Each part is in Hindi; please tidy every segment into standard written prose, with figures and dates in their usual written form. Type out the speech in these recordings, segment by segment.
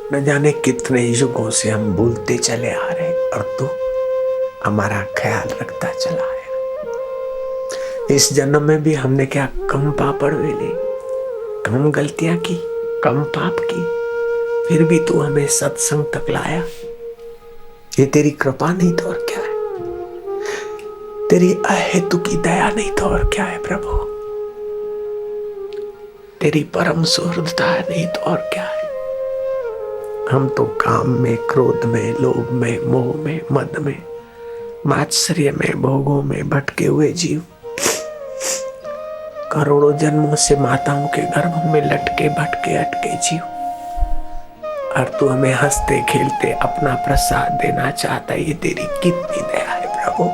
न जाने कितने युगों से हम भूलते चले आ रहे और तू हमारा ख्याल रखता चला आया। इस जन्म में भी हमने क्या कम पापड़ वेले, कम गलतियां की, कम पाप की, फिर भी तू हमें सत्संग तक लाया। ये तेरी कृपा नहीं तो और क्या है, तेरी अहेतु की दया नहीं तो और क्या है प्रभु, तेरी परम सुहृदता नहीं तो और क्या है। हम तो काम में, क्रोध में, लोभ में, मोह में, मद में, मात्सर्य में, भोगों में भटके हुए जीव, करोड़ों जन्मों से माताओं के गर्भ में लटके भटके अटके जीव, और तू हमें हंसते खेलते अपना प्रसाद देना चाहता है। ये तेरी कितनी दया है प्रभु।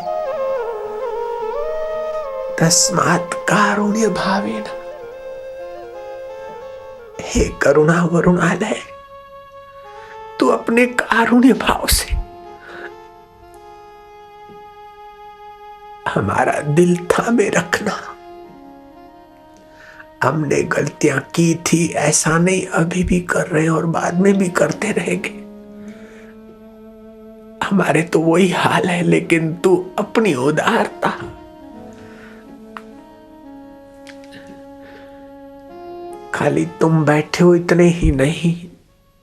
तस्मात् कारुण्य भावेन, हे करुणा वरुणालय, तू अपने कारुण्य भाव से हमारा दिल थामे रखना। हमने गलतियां की थी, ऐसा नहीं, अभी भी कर रहे हैं और बाद में भी करते रहेंगे। हमारे तो वही हाल है, लेकिन तू अपनी उदारता, खाली तुम बैठे हो इतने ही नहीं,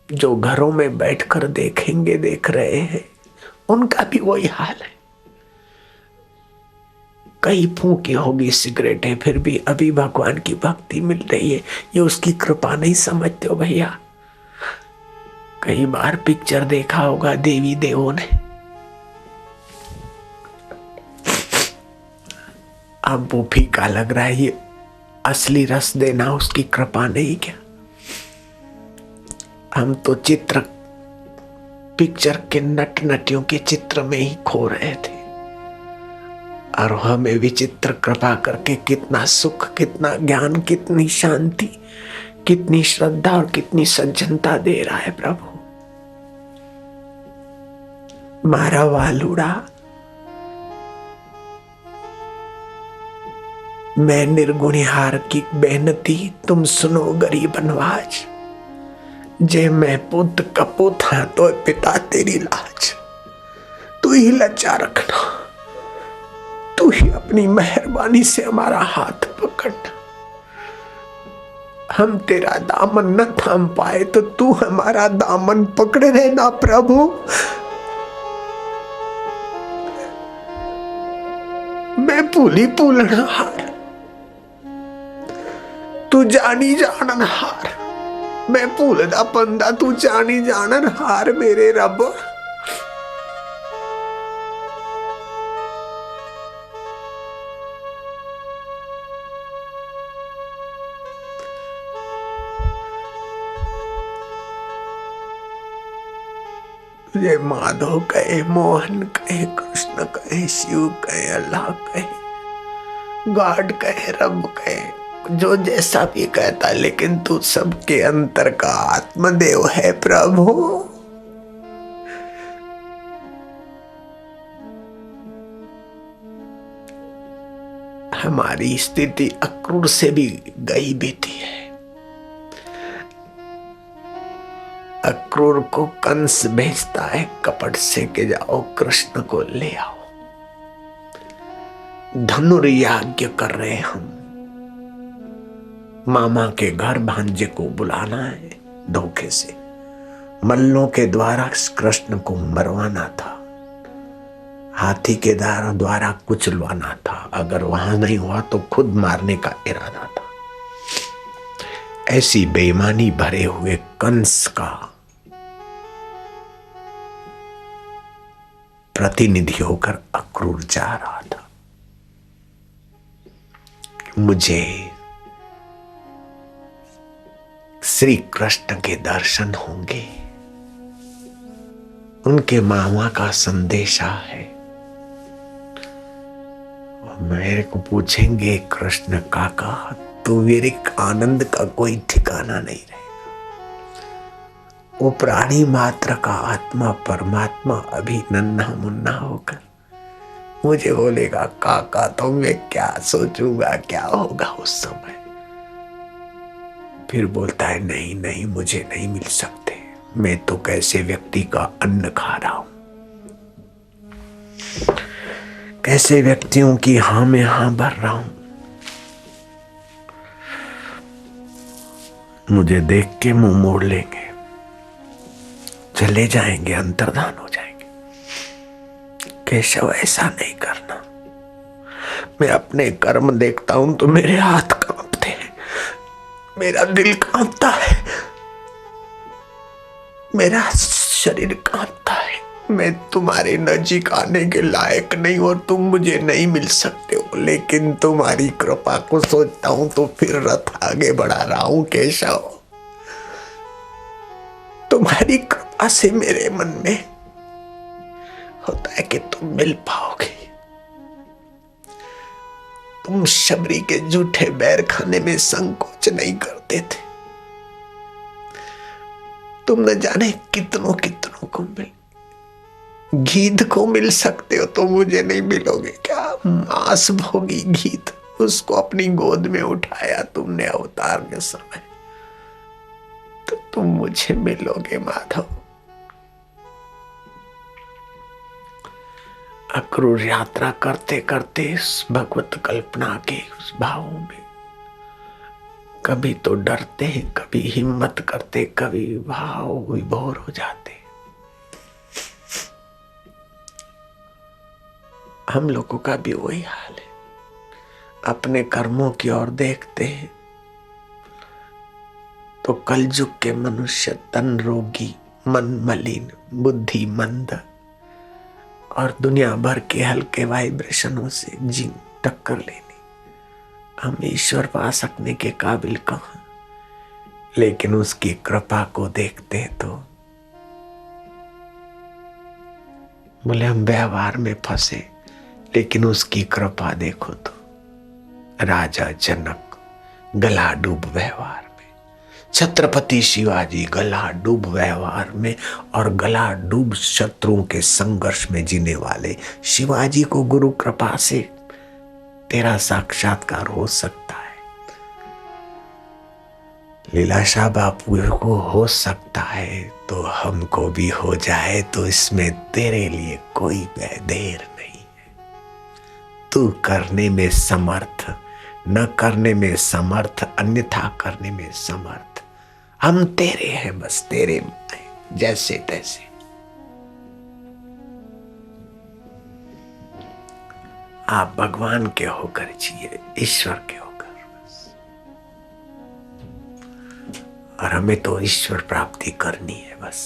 जो घरों में बैठकर देखेंगे, देख रहे हैं, उनका भी वही हाल है। कई फूंकी होगी सिगरेटें, फिर भी अभी भगवान की भक्ति मिल रही है। ये उसकी कृपा नहीं समझते हो भैया। कई बार पिक्चर देखा होगा देवी देवों ने, अब वो फीका लग रहा है। ये असली रस देना उसकी कृपा नहीं क्या? हम तो चित्र, पिक्चर के नट नटियों के चित्र में ही खो रहे थे, और हमें विचित्र कृपा करके कितना सुख, कितना ज्ञान, कितनी शांति, कितनी श्रद्धा और कितनी सज्जनता दे रहा है प्रभु। मारा वालुड़ा, मैं निर्गुणिहार की बेनती तुम सुनो गरीब नवाज। जे मैं पुत कपूत हाँ तो पिता तेरी लाज। तू ही लज्जा रखना, तू ही अपनी मेहरबानी से हमारा हाथ पकड़ना। हम तेरा दामन न थाम पाए तो तू हमारा दामन पकड़े रहना प्रभु। मैं भूली भूलना हार, तू जानी जानन हार। मैं भूलदा बंदा, तू जानी जानन हार मेरे रब। तुझे माधव कहे, मोहन कहे, कृष्ण कहे, शिव कहे, अल्लाह कहे, गॉड कहे, रब कहे, जो जैसा भी कहता, लेकिन तू सबके अंतर का आत्मदेव है प्रभु। हमारी स्थिति अक्रूर से भी गई बीती है। अक्रूर को कंस भेजता है कपट से कि जाओ कृष्ण को ले आओ। धनुर्यज्ञ कर रहे हम, मामा के घर भांजे को बुलाना है, धोखे से मल्लों के द्वारा कृष्ण को मरवाना था, हाथी के द्वारा कुचलवाना था। अगर वहां नहीं हुआ तो खुद मारने का इरादा था। ऐसी बेईमानी भरे हुए कंस का प्रतिनिधि होकर अक्रूर जा रहा था। मुझे श्री कृष्ण के दर्शन होंगे, उनके मामा का संदेशा है। मेरे को पूछेंगे कृष्ण काका, तो मेरे आनंद का कोई ठिकाना नहीं रहेगा। वो प्राणी मात्र का आत्मा परमात्मा अभी नन्हा मुन्ना होकर मुझे बोलेगा काका, तो मैं क्या सोचूंगा, क्या होगा उस समय। फिर बोलता है नहीं नहीं, मुझे नहीं मिल सकते, मैं तो कैसे व्यक्ति का अन्न खा रहा हूं, कैसे व्यक्तियों की हां में हां भर रहा हूं। मुझे देख के मुंह मोड़ लेंगे, चले जाएंगे, अंतर्धान हो जाएंगे। केशव, ऐसा नहीं करना। मैं अपने कर्म देखता हूं तो मेरे हाथ कांपते हैं, मेरा दिल कांपता है, मेरा शरीर कांपता है। मैं तुम्हारे नजीक आने के लायक नहीं और तुम मुझे नहीं मिल सकते हो, लेकिन तुम्हारी कृपा को सोचता हूं तो फिर रथ आगे बढ़ा रहा हूं। केशव, तुम्हारी कृपा से मेरे मन में होता है कि तुम मिल पाओगे। तुम शबरी के जूठे बैर खाने में संकोच नहीं करते थे। तुम न जाने कितनों कितनों को मिल, गीध को मिल सकते हो तो मुझे नहीं मिलोगे क्या? मांस भोगी गीध, उसको अपनी गोद में उठाया तुमने अवतार के समय, तो तुम मुझे मिलोगे माधव। अक्रूर यात्रा करते करते इस भगवत कल्पना के उस भावों में कभी तो डरते हैं, कभी हिम्मत करते, कभी भाव विभोर हो जाते। हम लोगों का भी वही हाल है। अपने कर्मों की ओर देखते हैं तो कलयुग के मनुष्य तन रोगी, मन मलिन, बुद्धि मंद और दुनिया भर के हल्के वाइब्रेशनों से जी टक्कर लेनी। हम ईश्वर पा सकने के काबिल कहां, लेकिन उसकी कृपा को देखते हैं तो बोले हम व्यवहार में फंसे, लेकिन उसकी कृपा देखो तो राजा जनक गला डूब व्यवहार में, छत्रपति शिवाजी गला डूब व्यवहार में और गला डूब शत्रुओं के संघर्ष में जीने वाले शिवाजी को गुरु कृपा से तेरा साक्षात्कार हो सकता है। लीलाशाह बापू को हो सकता है तो हमको भी हो जाए, तो इसमें तेरे लिए कोई देर नहीं है। तू करने में समर्थ, न करने में समर्थ, अन्यथा करने में समर्थ। हम तेरे हैं, बस तेरे जैसे तैसे। आप भगवान के होकर जिए, ईश्वर के होकर बस। और हमें तो ईश्वर प्राप्ति करनी है बस,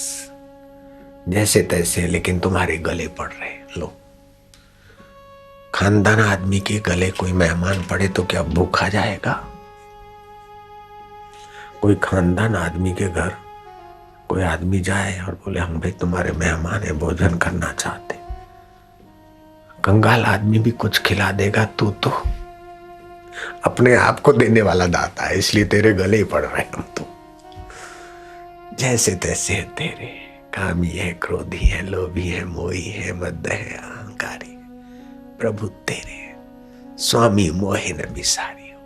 जैसे तैसे। लेकिन तुम्हारे गले पड़ रहे, लो। खानदान आदमी के गले कोई मेहमान पड़े तो क्या भूखा जाएगा? कोई खानदान आदमी के घर कोई आदमी जाए और बोले हम भाई तुम्हारे मेहमान है, भोजन करना चाहते, कंगाल आदमी भी कुछ खिला देगा। तू तो अपने आप को देने वाला दाता है, इसलिए तेरे गले ही पड़ रहे हम तो। जैसे तैसे है तेरे, कामी है, क्रोधी है, लोभी है, मोही है, मद है, अहंकारी है, प्रभु तेरे स्वामी मोहे न बिसारी हो,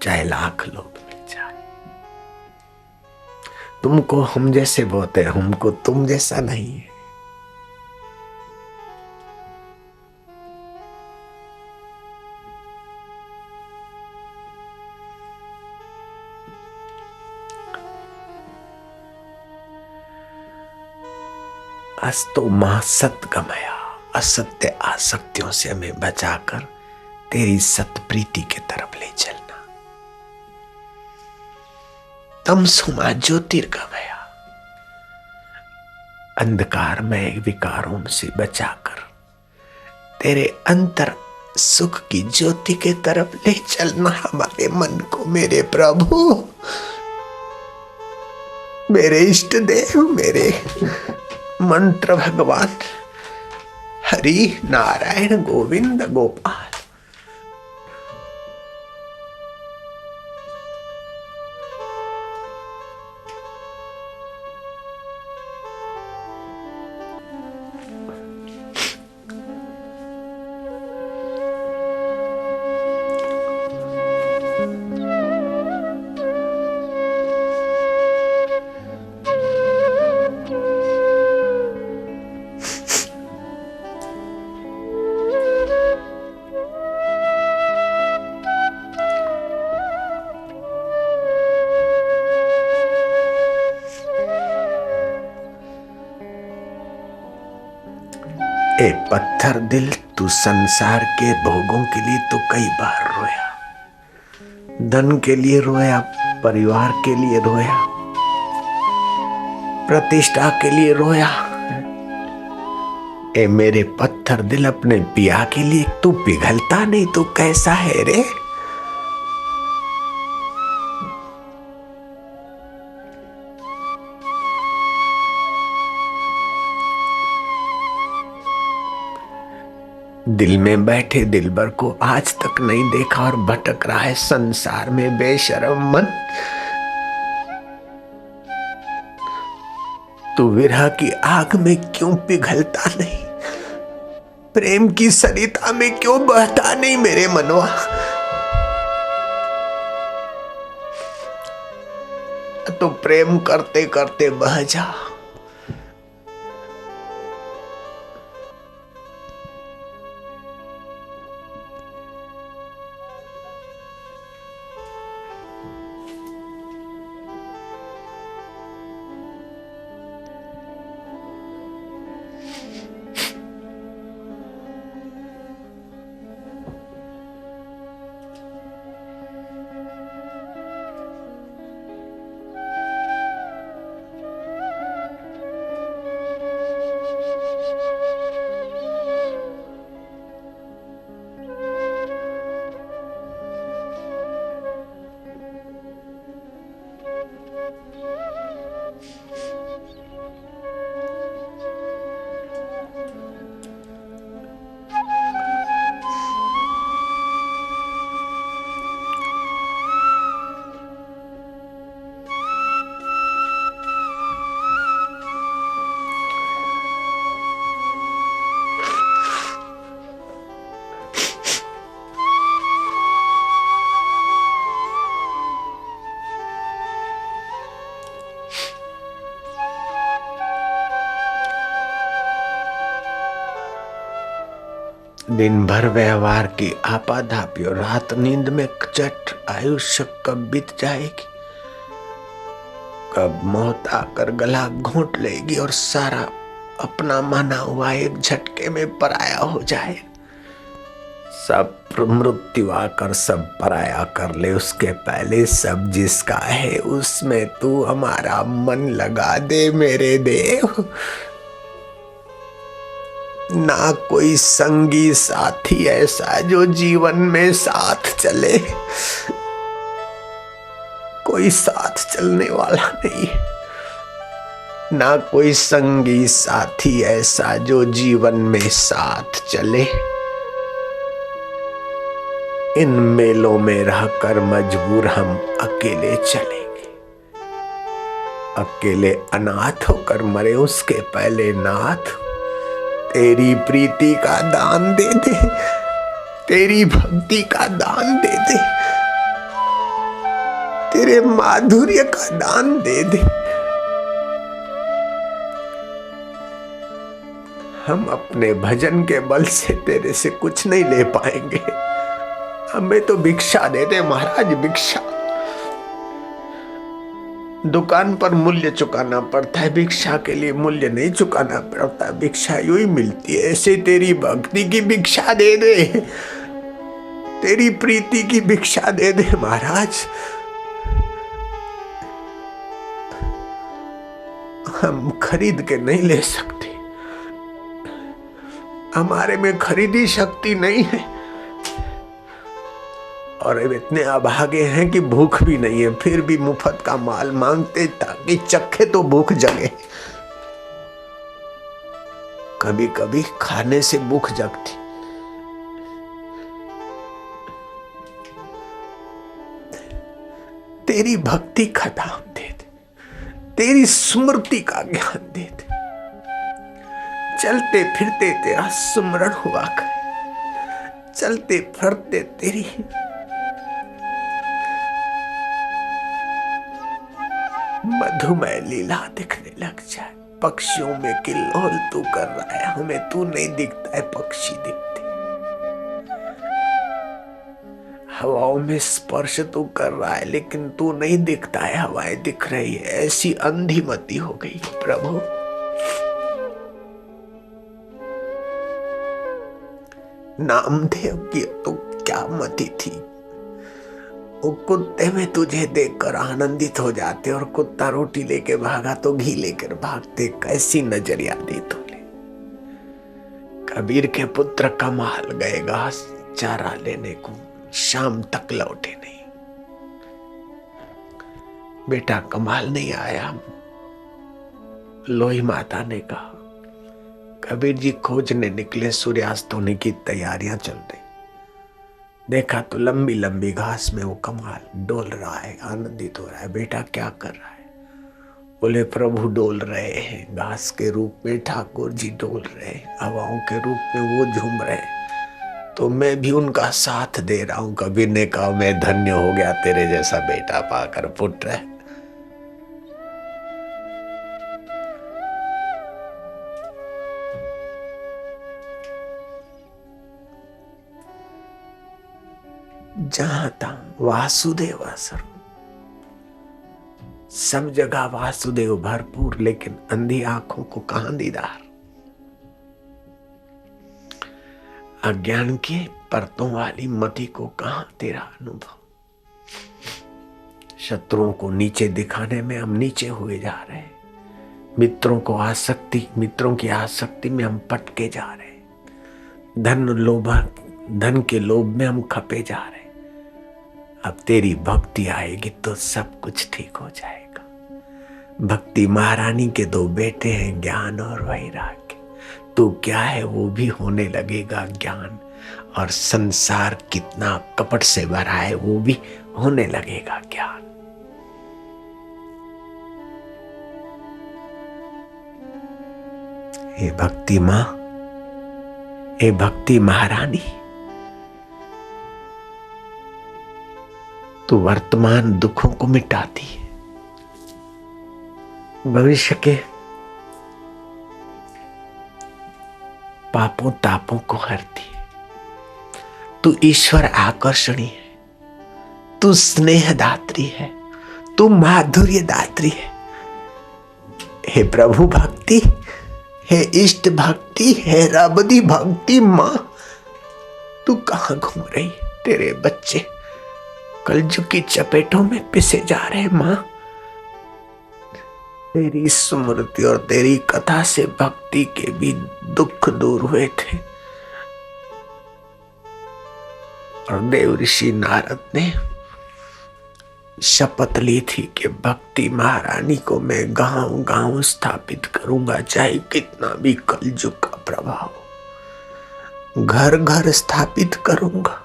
चाहे लाख लोग मिल जाए। तुमको हम जैसे बहुत है, हमको तुम जैसा नहीं है। अस्तो मां सत गमया, असत्य आसक्तियों से हमें बचाकर तेरी सत प्रीति के तरफ ले चलना। तमसुमा ज्योतिर्गमया, अंधकारमय विकारों से बचाकर तेरे अंतर सुख की ज्योति के तरफ ले चलना हमारे मन को। मेरे प्रभु, मेरे इष्ट देव, मेरे मंत्र भगवान हरि नारायण गोविंद गोपाल, ए पत्थर दिल, तू संसार के भोगों के लिए तो कई बार रोया, धन के लिए रोया, परिवार के लिए रोया, प्रतिष्ठा के लिए रोया। ए मेरे पत्थर दिल, अपने पिया के लिए तू पिघलता नहीं, तू कैसा है रे? दिल में बैठे दिलबर को आज तक नहीं देखा और भटक रहा है संसार में बेशर्म मन। तू विरह की आग में क्यों पिघलता नहीं? प्रेम की सरिता में क्यों बहता नहीं मेरे मनवा? तो प्रेम करते करते बह जा। दिन भर व्यवहार की आपाधापी और रात नींद में चट आयुष्य कब बीत जाएगी, कब मौत आकर गला घोंट लेगी और सारा अपना माना हुआ एक झटके में पराया हो जाए। सब मृत्यु आकर सब पराया कर ले, उसके पहले सब जिसका है उसमें तू हमारा मन लगा दे मेरे देव। ना कोई संगी साथी ऐसा जो जीवन में साथ चले, कोई साथ चलने वाला नहीं। ना कोई संगी साथी ऐसा जो जीवन में साथ चले। इन मेलों में रहकर मजबूर हम अकेले चलेंगे। अकेले अनाथ होकर मरे उसके पहले नाथ तेरी प्रीति का दान दे दे, तेरी भक्ति का दान दे दे, तेरे माधुर्य का दान दे दे। हम अपने भजन के बल से तेरे से कुछ नहीं ले पाएंगे। हमें तो भिक्षा दे दे महाराज, भिक्षा। दुकान पर मूल्य चुकाना पड़ता है, भिक्षा के लिए मूल्य नहीं चुकाना पड़ता, भिक्षा यूं ही मिलती है। ऐसे तेरी भक्ति की भिक्षा दे दे, तेरी प्रीति की भिक्षा दे दे महाराज। हम खरीद के नहीं ले सकते, हमारे में खरीदी शक्ति नहीं है। और इतने अभागे हैं कि भूख भी नहीं है, फिर भी मुफ्त का माल मांगते ताकि चखे तो भूख जगे। कभी कभी खाने से भूख जगती। तेरी भक्ति का दान दे दे, तेरी स्मृति का ज्ञान दे दे। चलते फिरते तेरा स्मरण हुआ करे, चलते फिरते तेरी मधुमय लीला दिखने लग जाए। पक्षियों में किल्लोल तू कर रहा है, हमें तू नहीं दिखता है, पक्षी दिखते। हवाओं में स्पर्श तू कर रहा है लेकिन तू नहीं दिखता है, हवाएं दिख रही है। ऐसी अंधी मति हो गई प्रभु। नामदेव की तो क्या मति थी। वो कुत्ते में तुझे देखकर आनंदित हो जाते और कुत्ता रोटी लेके भागा तो घी लेकर भागते। कैसी नजरिया दी तूने। कबीर के पुत्र कमाल गए घास चारा लेने को, शाम तक लौटे नहीं। बेटा कमाल नहीं आया। लोही माता ने कहा। कबीर जी खोजने निकले, सूर्यास्त होने की तैयारियां चल रही। देखा तो लंबी लंबी घास में वो कमाल डोल रहा है, आनंदित हो रहा है। बेटा क्या कर रहा है? बोले प्रभु डोल रहे हैं, घास के रूप में ठाकुर जी डोल रहे हैं, हवाओं के रूप में वो झूम रहे हैं, तो मैं भी उनका साथ दे रहा हूं। कबीर ने कहा मैं धन्य हो गया तेरे जैसा बेटा पाकर पुत्र। जहां तहां वासुदेव असर, सब जगह वासुदेव भरपूर, लेकिन अंधी आंखों को कहां दीदार। अज्ञान के परतों वाली मति को कहां तेरा अनुभव। शत्रुओं को नीचे दिखाने में हम नीचे हुए जा रहे हैं। मित्रों की आसक्ति में हम पटके जा रहे हैं। धन के लोभ में हम खपे जा रहे हैं। अब तेरी भक्ति आएगी तो सब कुछ ठीक हो जाएगा। भक्ति महारानी के दो बेटे हैं, ज्ञान और वैराग्य। तू क्या है वो भी होने लगेगा ज्ञान, और संसार कितना कपट से भरा है वो भी होने लगेगा ज्ञान। हे भक्ति मां, हे भक्ति महारानी, तू वर्तमान दुखों को मिटाती है, भविष्य के पापों तापों को हरती है। तू ईश्वर आकर्षणी है, तू स्नेहदात्री है, तू माधुर्य दात्री है। हे प्रभु भक्ति, हे इष्ट भक्ति, हे रबदी भक्ति मां, तू कहां घूम रही? तेरे बच्चे कलयुग की चपेटों में पिसे जा रहे। मां, तेरी स्मृति और तेरी कथा से भक्ति के भी दुख दूर हुए थे। और देव ऋषि नारद ने शपथ ली थी कि भक्ति महारानी को मैं गांव गांव स्थापित करूंगा, चाहे कितना भी कलयुग का प्रभाव। घर घर स्थापित करूंगा,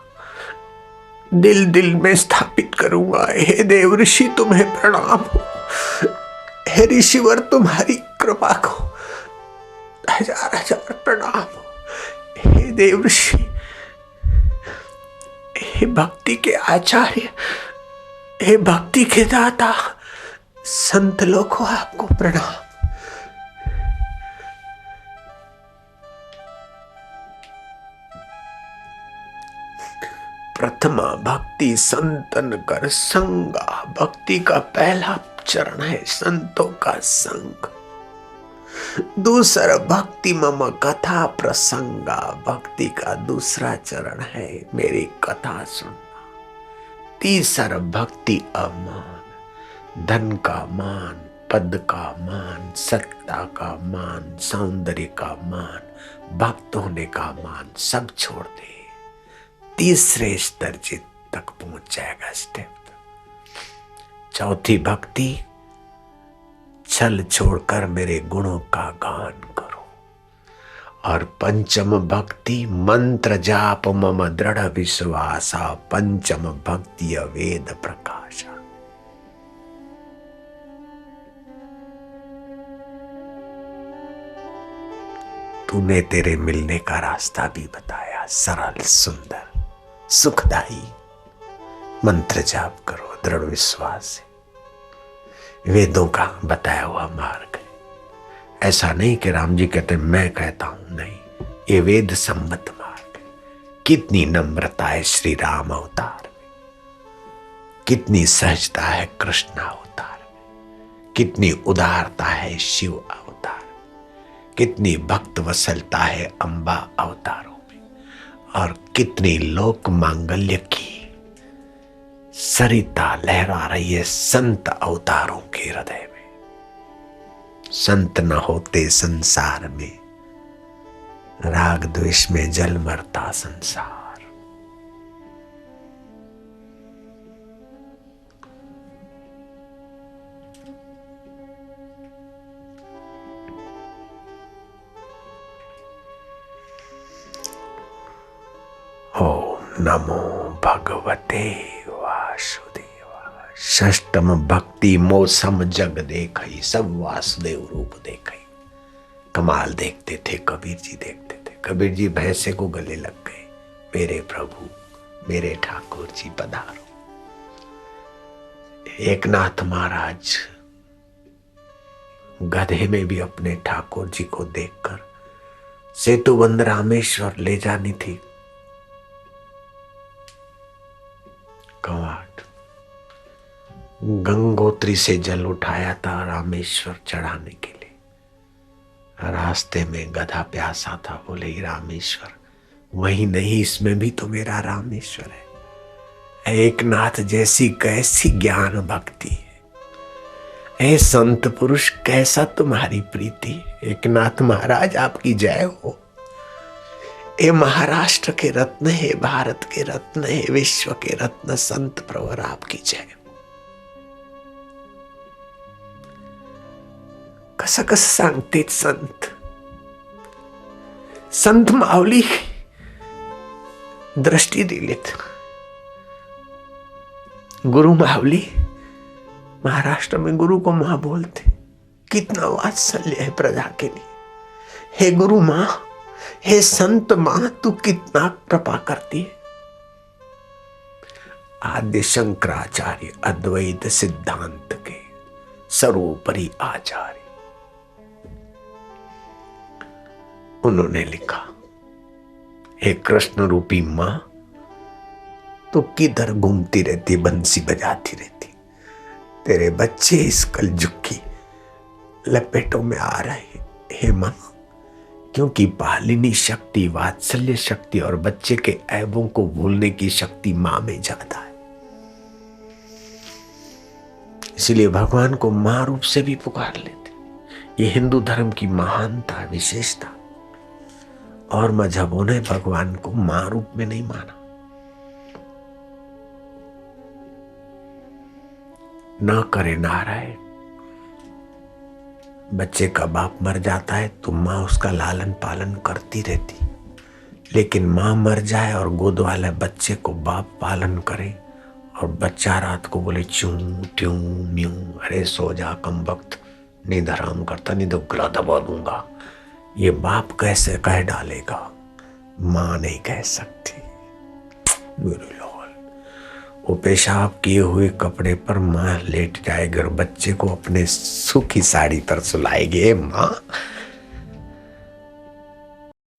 दिल दिल में स्थापित करूंगा। हे देव ऋषि तुम्हें प्रणाम हो, हे ऋषिवर तुम्हारी कृपा को हजार हजार प्रणाम हो। हे देव ऋषि, हे भक्ति के आचार्य, हे भक्ति के दाता, संत लोग को आपको प्रणाम। प्रथमा भक्ति संतन कर संगा। भक्ति का पहला चरण है संतों का संग। दूसरा भक्ति मम कथा प्रसंगा। भक्ति का दूसरा चरण है मेरी कथा सुनना। तीसरा भक्ति अमान, धन का मान, पद का मान, सत्ता का मान, सौंदर्य का मान, भक्त होने का मान सब छोड़ दे। तीसरे स्तर तक पहुंच जाएगा स्टेप। चौथी भक्ति, छल छोड़कर मेरे गुणों का गान करो। और पंचम भक्ति, मंत्र जाप मम दृढ़ विश्वासा। पंचम भक्ति वेद प्रकाशा। तूने तेरे मिलने का रास्ता भी बताया, सरल सुंदर सुखदाई। मंत्र जाप करो दृढ़ विश्वास से। वेदों का बताया हुआ मार्ग है। ऐसा नहीं कि राम जी कहते मैं कहता हूं, नहीं, ये वेद सम्मत मार्ग है। कितनी नम्रता है श्री राम अवतार में, कितनी सहजता है कृष्ण अवतार में, कितनी उदारता है शिव अवतार में, कितनी भक्त वत्सलता है अम्बा अवतारों में। और कितनी लोक मांगल्य की सरिता लहरा रही है संत अवतारों के हृदय में। संत न होते संसार में, राग द्वेष में जल मरता संसार। ओम नमो भगवते वासुदेवाय। षष्टम भक्ति मौसम जग देखई, सब वासुदेव रूप देखई। कमाल देखते थे कबीर जी, देखते थे। कबीर जी भैंसे को गले लग गए, मेरे प्रभु मेरे ठाकुर जी पधारो। एकनाथ महाराज गधे में भी अपने ठाकुर जी को देखकर सेतुबंद रामेश्वर ले जानी थी कवाट, गंगोत्री से जल उठाया था रामेश्वर चढ़ाने के लिए। रास्ते में गधा प्यासा था, बोले ही रामेश्वर वही नहीं, इसमें भी तो मेरा रामेश्वर है। एकनाथ जैसी कैसी ज्ञान भक्ति है, ए संत पुरुष कैसा तुम्हारी प्रीति। एकनाथ महाराज आपकी जय हो। ये महाराष्ट्र के रत्न है, भारत के रत्न है, विश्व के रत्न संत प्रवर आपकी जय। कसं कसं सांगतेत संत, संत माऊली दृष्टी दिलीत। गुरु माऊली महाराष्ट्र में गुरु को मां बोलते। कितना वात्सल्य है प्रजा के लिए। हे गुरु मां, हे संत मां, तू कितना कृपा करती है। आद्य शंकराचार्य अद्वैत सिद्धांत के सर्वोपरि आचार्य, उन्होंने लिखा, हे कृष्ण रूपी मां, तू किधर घूमती रहती, बंसी बजाती रहती। तेरे बच्चे इस कलयुग की लपेटों में आ रहे। हे मां, क्योंकि पालिनी शक्ति, वात्सल्य शक्ति और बच्चे के ऐबों को भूलने की शक्ति मां में ज्यादा है। इसलिए भगवान को मां रूप से भी पुकार लेते। ये हिंदू धर्म की महानता, विशेषता। और मजहबों ने भगवान को मां रूप में नहीं माना। न करे नारायण, बच्चे का बाप मर जाता है तो माँ उसका लालन पालन करती रहती, लेकिन माँ मर जाए और गोद वाले बच्चे को बाप पालन करे और बच्चा रात को बोले चूं ट्यूं म्यूं, अरे सो जा कम वक्त, नींद हराम करता, नहीं तो गला दबा दूंगा, ये बाप कैसे कह डालेगा, माँ नहीं कह सकती। मेरे लाल, वो पेशाब किए हुए कपड़े पर माँ लेट जाएगी और बच्चे को अपने सूखी साड़ी पर सुलाएगी। माँ